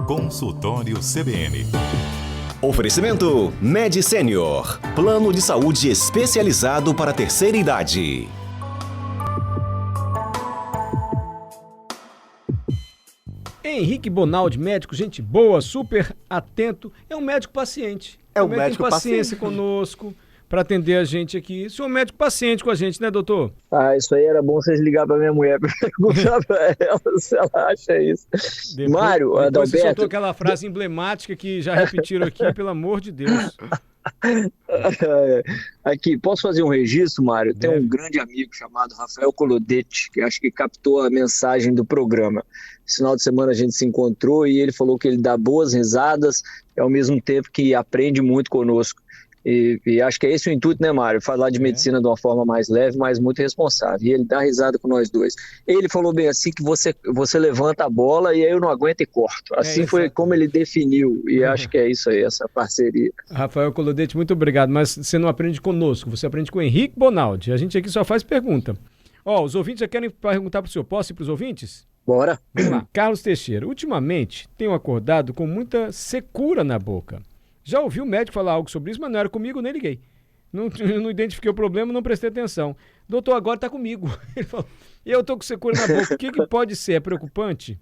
Consultório CBN. Oferecimento Med Senior, plano de saúde especializado para a terceira idade. Henrique Bonaldi, médico, gente boa, super atento, é um médico paciente. É um médico tem paciência conosco para atender a gente aqui. O senhor é um médico paciente com a gente, né, doutor? Isso aí era bom vocês ligar para minha mulher para perguntar para ela se ela acha isso. Mário, depois você Adalberto... soltou aquela frase emblemática que já repetiram aqui, pelo amor de Deus. Aqui, posso fazer um registro, Mário? Tem um grande amigo chamado Rafael Colodetti, que acho que captou a mensagem do programa. Esse final de semana a gente se encontrou e ele falou que ele dá boas risadas e ao mesmo tempo que aprende muito conosco. E acho que é esse o intuito, né, Mário? Falar de medicina de uma forma mais leve, mas muito responsável. E ele dá risada com nós dois. Ele falou bem assim que você levanta a bola e aí eu não aguento e corto. Assim foi como ele definiu. E acho que é isso aí, essa parceria. Rafael Colodetti, muito obrigado. Mas você não aprende conosco, você aprende com o Henrique Bonaldi. A gente aqui só faz pergunta. Os ouvintes já querem perguntar para o senhor. Posso ir para os ouvintes? Bora. Vamos lá. Carlos Teixeira, ultimamente tenho acordado com muita secura na boca. Já ouvi o médico falar algo sobre isso, mas não era comigo, nem liguei. Não identifiquei o problema, não prestei atenção. Doutor, agora tá comigo. Ele falou, eu tô com secura na boca. O que pode ser? É preocupante?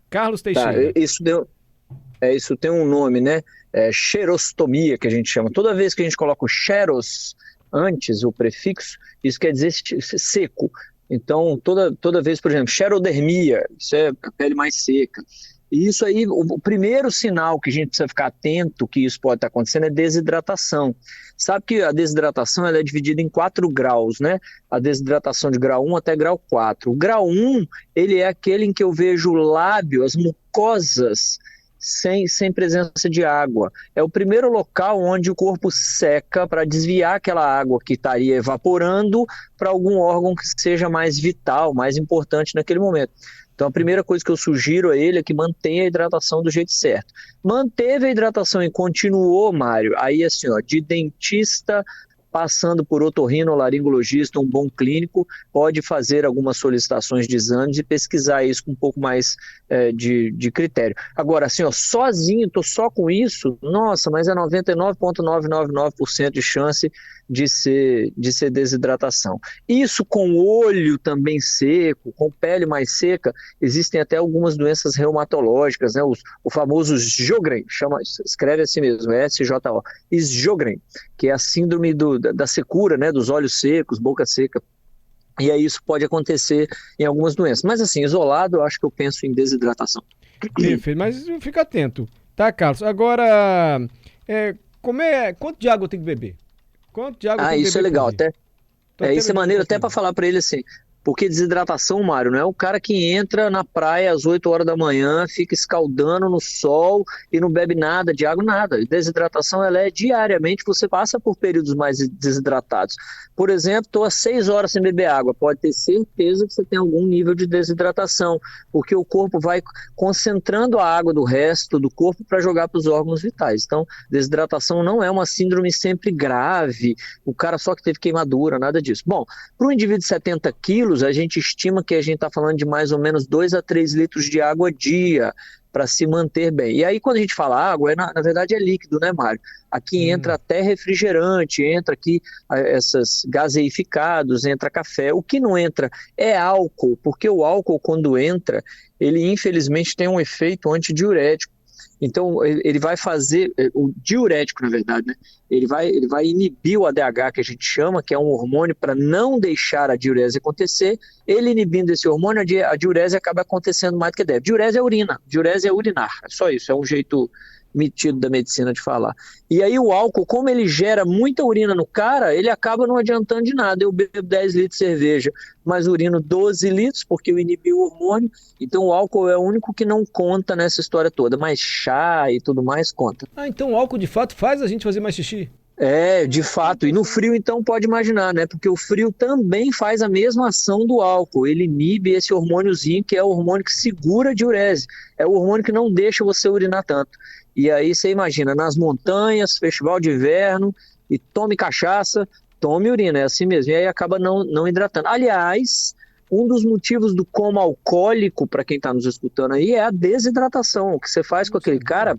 Carlos Teixeira. Isso tem um nome, né? Xerostomia, que a gente chama. Toda vez que a gente coloca o xeros antes, o prefixo, isso quer dizer seco. Então, toda vez, por exemplo, xerodermia, isso é a pele mais seca. E isso aí, o primeiro sinal que a gente precisa ficar atento que isso pode estar acontecendo é desidratação. Sabe que a desidratação ela é dividida em 4 graus, né? A desidratação de grau 1 até grau 4. O grau 1, ele é aquele em que eu vejo o lábio, as mucosas, sem presença de água. É o primeiro local onde o corpo seca para desviar aquela água que estaria evaporando para algum órgão que seja mais vital, mais importante naquele momento. Então a primeira coisa que eu sugiro a ele é que mantenha a hidratação do jeito certo. Manteve a hidratação e continuou, Mário, aí assim, de dentista passando por otorrinolaringologista, um bom clínico, pode fazer algumas solicitações de exames e pesquisar isso com um pouco mais de critério. Agora, assim, sozinho, estou só com isso, nossa, mas é 99,999% de chance de ser desidratação. Isso com olho também seco, com pele mais seca, existem até algumas doenças reumatológicas, né? O famoso Sjögren, escreve assim mesmo, SJO, Sjögren, que é a síndrome da secura, né? Dos olhos secos, boca seca. E aí isso pode acontecer em algumas doenças. Mas assim, isolado, eu acho que eu penso em desidratação. Perfeito, mas fica atento, tá, Carlos? Agora, quanto de água tem que beber? Quanto de água tem que beber? Isso é legal, isso é maneiro até pouquinho. para falar para ele assim, porque desidratação, Mário, não é o cara que entra na praia às 8 horas da manhã, fica escaldando no sol e não bebe nada de água, nada. Desidratação, ela é diariamente, você passa por períodos mais desidratados. Por exemplo, estou há 6 horas sem beber água, pode ter certeza que você tem algum nível de desidratação, porque o corpo vai concentrando a água do resto do corpo para jogar para os órgãos vitais. Então, desidratação não é uma síndrome sempre grave, o cara só que teve queimadura, nada disso. Bom, para um indivíduo de 70 quilos, a gente estima que a gente está falando de mais ou menos 2 a 3 litros de água dia para se manter bem. E aí quando a gente fala água, na verdade é líquido, né, Mário? Aqui entra até refrigerante, entra aqui esses gaseificados, entra café. O que não entra é álcool, porque o álcool quando entra, ele infelizmente tem um efeito antidiurético. Então, ele vai fazer, o diurético, na verdade, né? Ele vai inibir o ADH, que a gente chama, que é um hormônio para não deixar a diurese acontecer. Ele inibindo esse hormônio, a diurese acaba acontecendo mais do que deve. Diurese é urina, diurese é urinar, é só isso, é um jeito metido da medicina de falar. E aí o álcool, como ele gera muita urina no cara, ele acaba não adiantando de nada. Eu bebo 10 litros de cerveja, mas urino 12 litros, porque eu inibi o hormônio. Então o álcool é o único que não conta nessa história toda, mas chá e tudo mais conta. Então o álcool de fato faz a gente fazer mais xixi? De fato. E no frio, então, pode imaginar, né? Porque o frio também faz a mesma ação do álcool. Ele inibe esse hormôniozinho, que é o hormônio que segura a diurese. É o hormônio que não deixa você urinar tanto. E aí você imagina, nas montanhas, festival de inverno, e tome cachaça, tome urina, é assim mesmo. E aí acaba não hidratando. Aliás, Um dos motivos do coma alcoólico, para quem está nos escutando aí, é a desidratação. O que você faz com aquele cara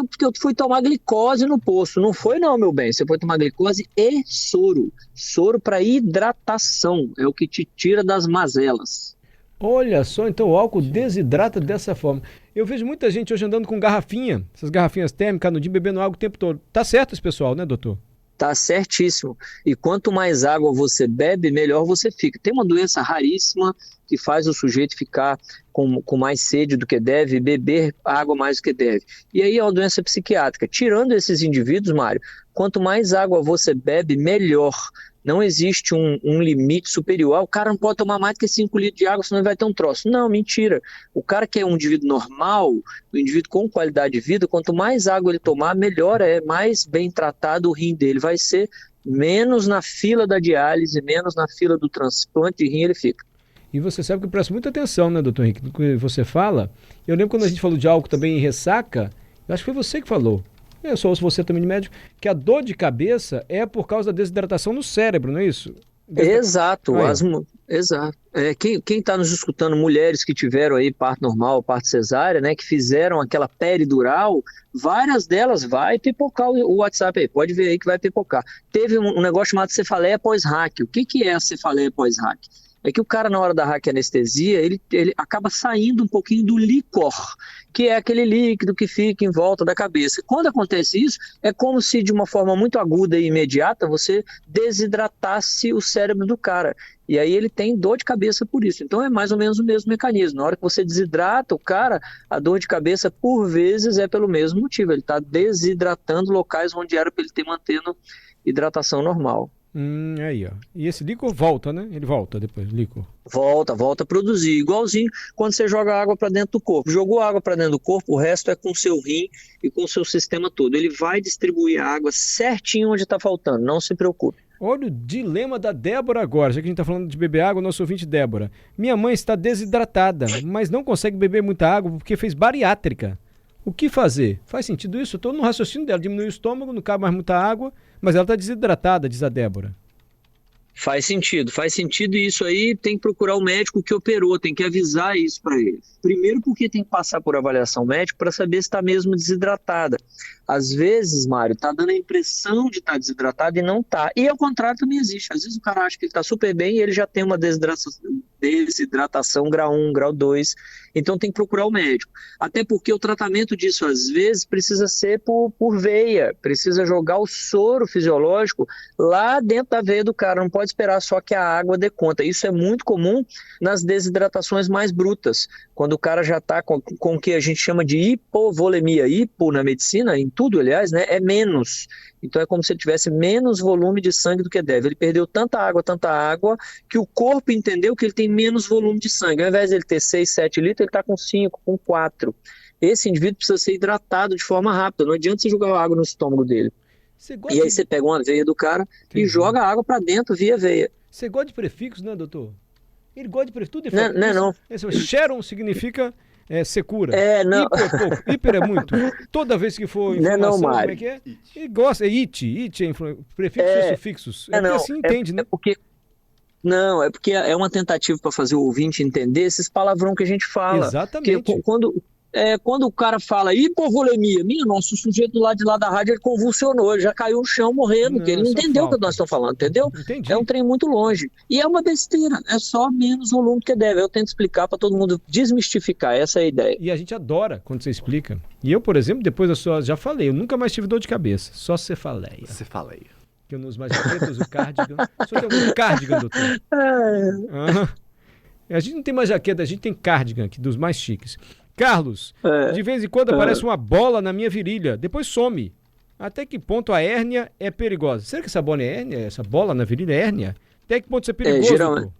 porque eu fui tomar glicose no poço. Não foi não, meu bem. Você foi tomar glicose e soro. Soro para hidratação. É o que te tira das mazelas. Olha só, então o álcool desidrata dessa forma. Eu vejo muita gente hoje andando com garrafinha, essas garrafinhas térmicas, canudinho, bebendo água o tempo todo. Tá certo esse pessoal, né, doutor? Tá certíssimo. E quanto mais água você bebe, melhor você fica. Tem uma doença raríssima que faz o sujeito ficar com mais sede do que deve, beber água mais do que deve. E aí é uma doença psiquiátrica. Tirando esses indivíduos, Mário, quanto mais água você bebe, melhor. Não existe um limite superior. O cara não pode tomar mais do que 5 litros de água, senão ele vai ter um troço. Não, mentira. O cara que é um indivíduo normal, um indivíduo com qualidade de vida, quanto mais água ele tomar, melhor mais bem tratado o rim dele vai ser, menos na fila da diálise, menos na fila do transplante de rim ele fica. E você sabe que eu presto muita atenção, né, doutor Henrique, no que você fala. Eu lembro quando a gente falou de álcool também em ressaca, eu acho que foi você que falou. Eu só ouço você também de médico, que a dor de cabeça é por causa da desidratação no cérebro, não é isso? Exato, exato. Quem está nos escutando, mulheres que tiveram aí parto normal, parto cesárea, né, que fizeram aquela peridural, várias delas vai pipocar o WhatsApp aí, pode ver aí que vai pipocar. Teve um negócio chamado cefaleia pós-RAC. O que é a cefaleia pós-RAC? É que o cara, na hora da raquianestesia, ele acaba saindo um pouquinho do líquor, que é aquele líquido que fica em volta da cabeça. Quando acontece isso, é como se de uma forma muito aguda e imediata você desidratasse o cérebro do cara. E aí ele tem dor de cabeça por isso. Então é mais ou menos o mesmo mecanismo. Na hora que você desidrata o cara, a dor de cabeça, por vezes, é pelo mesmo motivo. Ele está desidratando locais onde era para ele ter mantendo hidratação normal. Aí, ó. E esse líquor volta, né? Ele volta depois, líquor. Volta a produzir. Igualzinho quando você joga água para dentro do corpo. Jogou água para dentro do corpo, o resto é com o seu rim e com o seu sistema todo. Ele vai distribuir a água certinho onde está faltando, não se preocupe. Olha o dilema da Débora agora, já que a gente está falando de beber água, nosso ouvinte Débora. Minha mãe está desidratada, mas não consegue beber muita água porque fez bariátrica. O que fazer? Faz sentido isso? Eu estou no raciocínio dela, diminui o estômago, não cabe mais muita água, mas ela está desidratada, diz a Débora. Faz sentido e isso aí tem que procurar o médico que operou, tem que avisar isso para ele. Primeiro porque tem que passar por avaliação médica para saber se está mesmo desidratada. Às vezes, Mário, está dando a impressão de estar desidratada e não está. E ao contrário também existe. Às vezes o cara acha que ele está super bem e ele já tem uma desidratação grau 1, grau 2. Então tem que procurar o médico. Até porque o tratamento disso, às vezes, precisa ser por veia. Precisa jogar o soro fisiológico lá dentro da veia do cara. Não pode esperar só que a água dê conta. Isso é muito comum nas desidratações mais brutas. Quando o cara já está com o que a gente chama de hipovolemia. Hipo na medicina, em tudo, aliás, né, é menos. Então é como se ele tivesse menos volume de sangue do que deve. Ele perdeu tanta água, que o corpo entendeu que ele tem menos volume de sangue. Ao invés de ele ter 6, 7 litros, ele está com 5, com 4. Esse indivíduo precisa ser hidratado de forma rápida. Não adianta você jogar água no estômago dele. E aí você pega uma veia do cara e joga água para dentro via veia. Você gosta de prefixos, né, doutor? Ele gosta de prefixos. Tudo não. Sharon significa secura. Não. Hipo é pouco. Hiper é muito. Toda vez que for informação, como é que é? Ele gosta. It é prefixos e sufixos. Assim entende, né? É porque é uma tentativa para fazer o ouvinte entender esses palavrão que a gente fala. Exatamente. Porque quando o cara fala hipovolemia, minha nossa, o sujeito do lado de lá da rádio ele convulsionou, ele já caiu no chão morrendo, porque ele não entendeu o que nós estamos falando, entendeu? Entendi. É um trem muito longe. E é uma besteira, é só menos volume que deve. Eu tento explicar para todo mundo desmistificar, essa é a ideia. E a gente adora quando você explica. E eu, por exemplo, depois da sua, já falei, eu nunca mais tive dor de cabeça, só cefaleia. Que eu nos mais jaquetas, o cardigan. Só tem algum cardigan, doutor? A gente não tem mais jaqueta, a gente tem cardigan aqui, dos mais chiques. Carlos, de vez em quando aparece uma bola na minha virilha, depois some. Até que ponto a hérnia é perigosa? Será que essa bola é hérnia? Essa bola na virilha é hérnia? Até que ponto isso é perigoso?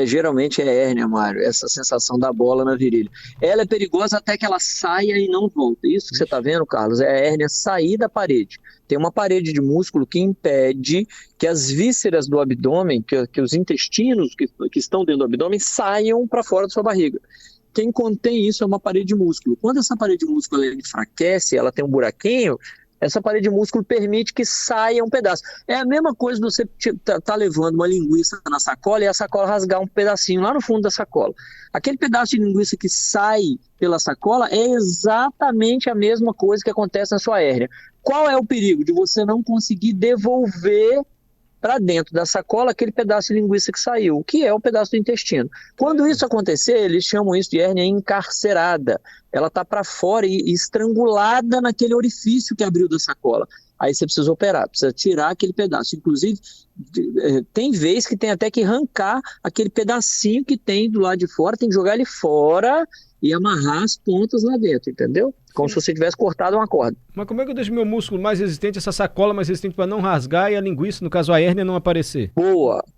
Geralmente é hérnia, Mário, essa sensação da bola na virilha. Ela é perigosa até que ela saia e não volta. Isso que você está vendo, Carlos, é a hérnia sair da parede. Tem uma parede de músculo que impede que as vísceras do abdômen, que os intestinos que estão dentro do abdômen saiam para fora da sua barriga. Quem contém isso é uma parede de músculo. Quando essa parede de músculo enfraquece, ela tem um buraquinho, essa parede de músculo permite que saia um pedaço. É a mesma coisa de você tá levando uma linguiça na sacola e a sacola rasgar um pedacinho lá no fundo da sacola. Aquele pedaço de linguiça que sai pela sacola é exatamente a mesma coisa que acontece na sua hérnia. Qual é o perigo? De você não conseguir devolver para dentro da sacola aquele pedaço de linguiça que saiu, que é o pedaço do intestino. Quando isso acontecer, eles chamam isso de hérnia encarcerada. Ela está para fora e estrangulada naquele orifício que abriu da sacola. Aí você precisa operar, precisa tirar aquele pedaço. Inclusive, tem vez que tem até que arrancar aquele pedacinho que tem do lado de fora, tem que jogar ele fora e amarrar as pontas lá dentro, entendeu? Como se você tivesse cortado uma corda. Mas como é que eu deixo meu músculo mais resistente, essa sacola mais resistente para não rasgar e a linguiça, no caso a hérnia, não aparecer?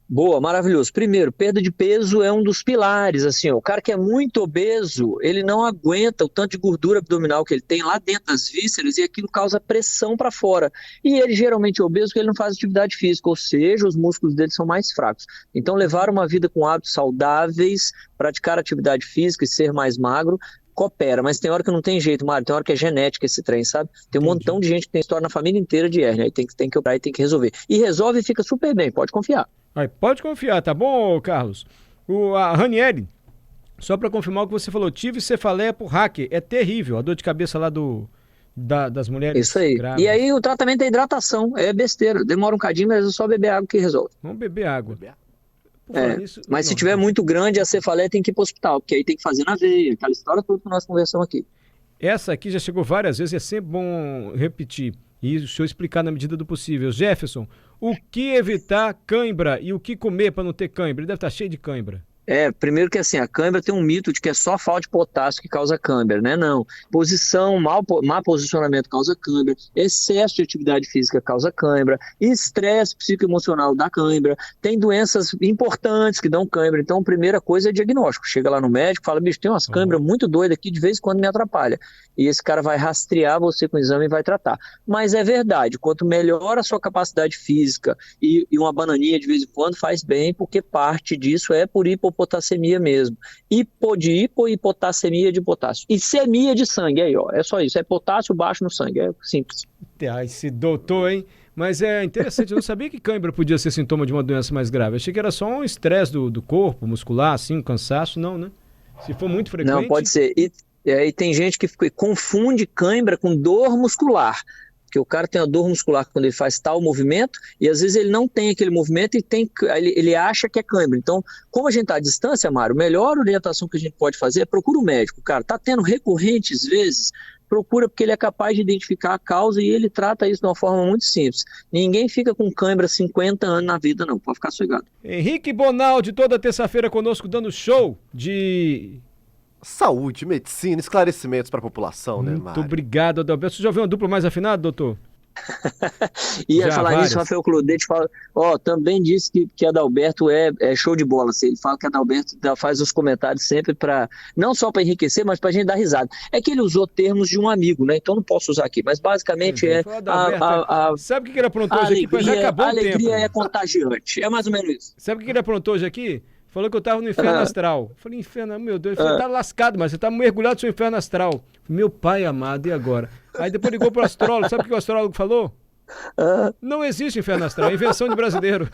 Boa, maravilhoso. Primeiro, perda de peso é um dos pilares, assim, ó, o cara que é muito obeso, ele não aguenta o tanto de gordura abdominal que ele tem lá dentro das vísceras e aquilo causa pressão para fora. E ele geralmente é obeso porque ele não faz atividade física, ou seja, os músculos dele são mais fracos. Então, levar uma vida com hábitos saudáveis, praticar atividade física e ser mais magro, coopera, mas tem hora que não tem jeito, Mário, tem hora que é genética esse trem, sabe? Tem um montão de gente que tem história na família inteira de hérnia, aí tem que operar e tem que resolver. E resolve e fica super bem, pode confiar. Aí, pode confiar, tá bom, Carlos? A Ranieri, só para confirmar o que você falou, tive cefaleia por hacker, é terrível, a dor de cabeça lá das mulheres. Isso aí. Grávidas. E aí o tratamento é hidratação, é besteira, demora um cadinho, mas é só beber água que resolve. Vamos beber água. Mas se tiver muito grande, a cefaleia tem que ir para o hospital, porque aí tem que fazer na veia, aquela história toda que nós conversamos aqui. Essa aqui já chegou várias vezes, é sempre bom repetir e o senhor explicar na medida do possível. Jefferson, o que evitar cãibra e o que comer para não ter cãibra? Ele deve estar cheio de cãibra. Primeiro que assim, a cãibra tem um mito de que é só falta de potássio que causa cãibra, né? Não. Posição, má posicionamento causa cãibra, excesso de atividade física causa cãibra, estresse psicoemocional dá cãibra, tem doenças importantes que dão cãibra. Então, a primeira coisa é diagnóstico. Chega lá no médico, fala, bicho, tem umas cãibras muito doidas aqui, de vez em quando me atrapalha. E esse cara vai rastrear você com o exame e vai tratar. Mas é verdade, quanto melhor a sua capacidade física e uma bananinha de vez em quando faz bem, porque parte disso é por hipopotassemia mesmo. Hipotassemia de potássio. E semia de sangue, aí ó, é só isso, é potássio baixo no sangue, é simples. Ai, esse doutor, hein? Mas é interessante, eu não sabia que cãibra podia ser sintoma de uma doença mais grave. Achei que era só um estresse do corpo muscular, assim, um cansaço, não, né? Se for muito frequente... Não, pode ser. E aí tem gente que confunde cãibra com dor muscular. Porque o cara tem a dor muscular quando ele faz tal movimento e às vezes ele não tem aquele movimento e ele acha que é cãibra. Então, como a gente está à distância, Mário, a melhor orientação que a gente pode fazer é procura um médico. Cara, está tendo recorrentes vezes, procura porque ele é capaz de identificar a causa e ele trata isso de uma forma muito simples. Ninguém fica com cãibra 50 anos na vida, não. Pode ficar sossegado. Henrique Bonaldi, toda terça-feira conosco, dando show de... saúde, medicina, esclarecimentos para a população, né, Mário? Muito obrigado, Adalberto. Você já viu uma dupla mais afinada, doutor? Ia falar nisso, Rafael Claudete fala, também disse que Adalberto é show de bola. Ele fala que Adalberto faz os comentários sempre para, não só para enriquecer, mas para a gente dar risada. É que ele usou termos de um amigo, né? Então não posso usar aqui, mas basicamente sabe o que ele aprontou hoje aqui? Já acabou a o tempo. alegria é contagiante, é mais ou menos isso. Sabe o que ele aprontou hoje aqui? Falou que eu tava no inferno astral. Falei, inferno, meu Deus, ele tá lascado, mas você tá mergulhado no seu inferno astral. Meu pai amado, e agora? Aí depois ligou pro astrólogo, sabe o que o astrólogo falou? Não existe inferno astral, é invenção de brasileiro.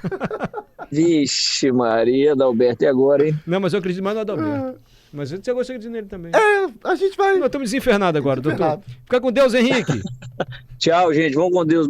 Vixe Maria, Adalberto, e agora, hein? Não, mas eu acredito mais no Adalberto. Mas você gosta de nele também. A gente vai... Nós estamos desenfernados agora, doutor. Fica com Deus, Henrique. Tchau, gente, vamos com Deus.